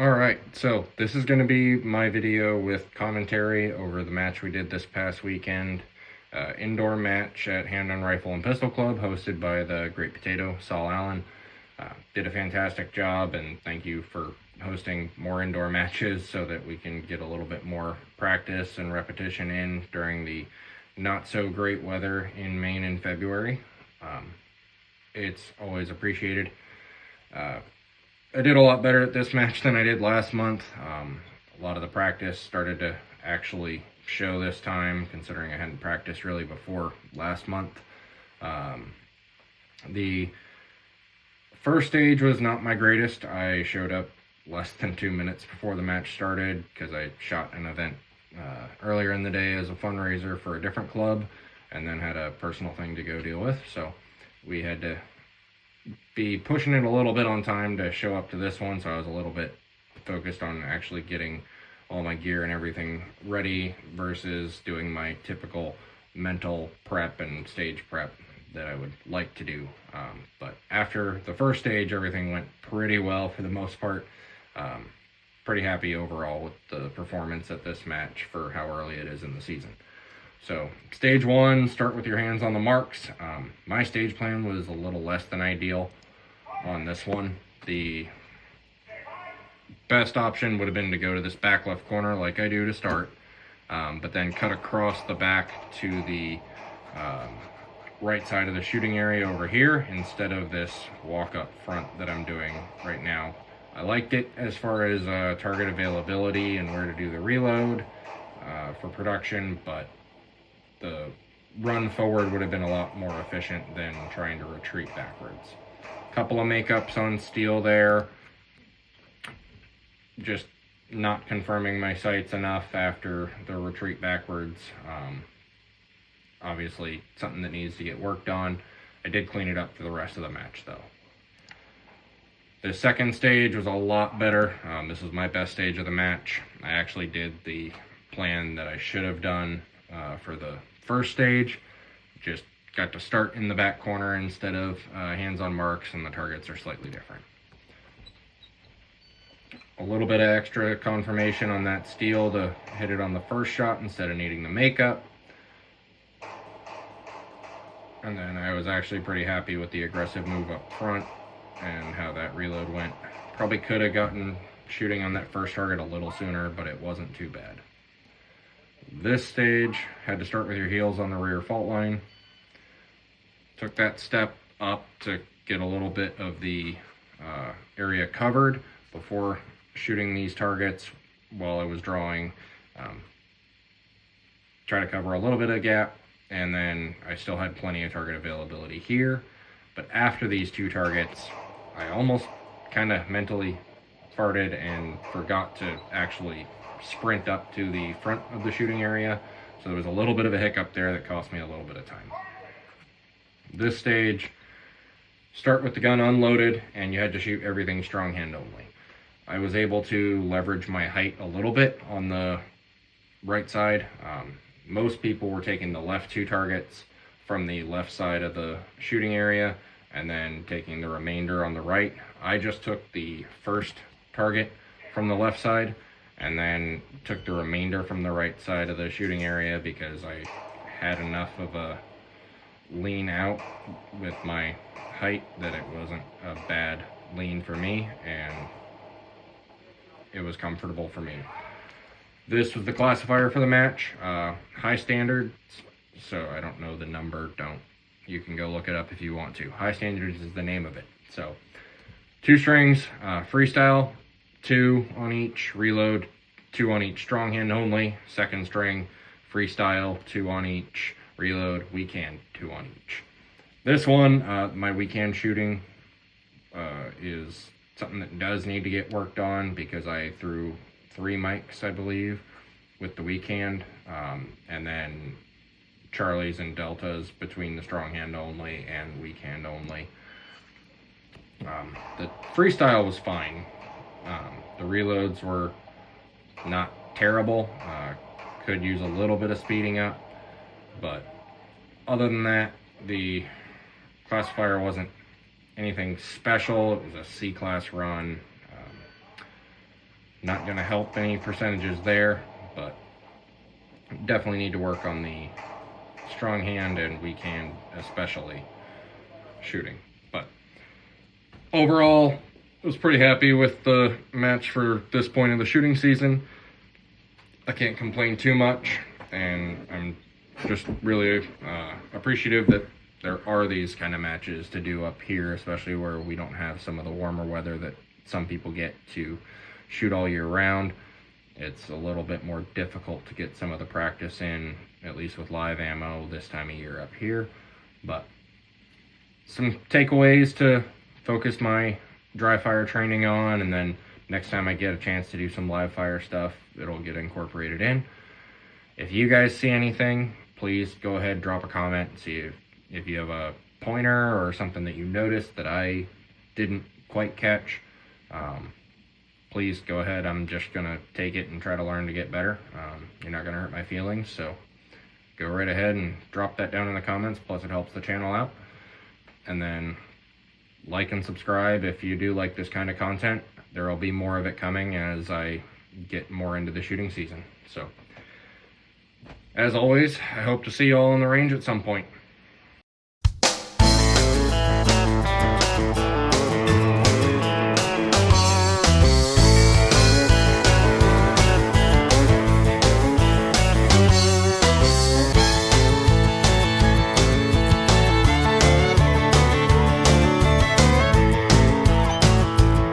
Alright, so this is going to be my video with commentary over the match we did this past weekend. Indoor match at Hampden Rifle and Pistol Club, hosted by the Great Potato, Saul Allen. Did a fantastic job, and thank you for hosting more indoor matches so that we can get a little bit more practice and repetition in during the not so great weather in Maine in February. It's always appreciated. I did a lot better at this match than I did last month. A lot of the practice started to actually show this time, considering I hadn't practiced really before last month. The first stage was not my greatest. I showed up less than 2 minutes before the match started because I shot an event earlier in the day as a fundraiser for a different club, and then had a personal thing to go deal with. So we had to be pushing it a little bit on time to show up to this one, so I was a little bit focused on actually getting all my gear and everything ready versus doing my typical mental prep and stage prep that I would like to do. But after the first stage, everything went pretty well for the most part. Pretty happy overall with the performance at this match for how early it is in the season. So stage one, start with your hands on the marks. My stage plan was a little less than ideal on this one. The best option would have been to go to this back left corner like I do to start, but then cut across the back to the right side of the shooting area over here instead of this walk up front that I'm doing right now. I liked it as far as target availability and where to do the reload for production, but the run forward would have been a lot more efficient than trying to retreat backwards. Couple of makeups on steel there. Just not confirming my sights enough after the retreat backwards. Obviously something that needs to get worked on. I did clean it up for the rest of the match though. The second stage was a lot better. This was my best stage of the match. I actually did the plan that I should have done for the first stage. Just got to start in the back corner instead of hands on marks, and the targets are slightly different. A little bit of extra confirmation on that steel to hit it on the first shot instead of needing the makeup. And then I was actually pretty happy with the aggressive move up front and how that reload went. Probably could have gotten shooting on that first target a little sooner, but it wasn't too bad. This stage, had to start with your heels on the rear fault line. Took that step up to get a little bit of the area covered before shooting these targets while I was drawing. Try to cover a little bit of gap, and then I still had plenty of target availability here. But after these two targets, I almost kind of mentally farted and forgot to actually sprint up to the front of the shooting area. So there was a little bit of a hiccup there that cost me a little bit of time. This stage, start with the gun unloaded, and you had to shoot everything strong hand only. I was able to leverage my height a little bit on the right side. Most people were taking the left two targets from the left side of the shooting area and then taking the remainder on the right. I just took the first target from the left side and then took the remainder from the right side of the shooting area because I had enough of a lean out with my height that it wasn't a bad lean for me, and it was comfortable for me. This was the classifier for the match. High standards, so I don't know the number, you can go look it up if you want to. High standards is the name of it. So 2 strings, freestyle, 2 on each, reload, 2 on each, strong hand only. Second string, freestyle, 2 on each, reload, weak hand, 2 on each. This one, my weak hand shooting is something that does need to get worked on because I threw 3 mics, I believe, with the weak hand, and then Charlies and deltas between the strong hand only and weak hand only. The freestyle was fine. The reloads were not terrible. Could use a little bit of speeding up, but other than that, the classifier wasn't anything special. It was a C-class run. Not going to help any percentages there, but definitely need to work on the strong hand and weak hand, especially shooting. But overall, I was pretty happy with the match for this point of the shooting season. I can't complain too much, and I'm just really appreciative that there are these kind of matches to do up here, especially where we don't have some of the warmer weather that some people get to shoot all year round. It's a little bit more difficult to get some of the practice in, at least with live ammo this time of year up here. But some takeaways to focus my dry fire training on, and then next time I get a chance to do some live fire stuff, it'll get incorporated in. If you guys see anything, please go ahead, drop a comment, see if you have a pointer or something that you noticed that I didn't quite catch. Please go ahead. I'm just going to take it and try to learn to get better. You're not going to hurt my feelings, so go right ahead and drop that down in the comments. Plus, it helps the channel out. And then like and subscribe if you do like this kind of content. There will be more of it coming as I get more into the shooting season. So, as always, I hope to see you all on the range at some point.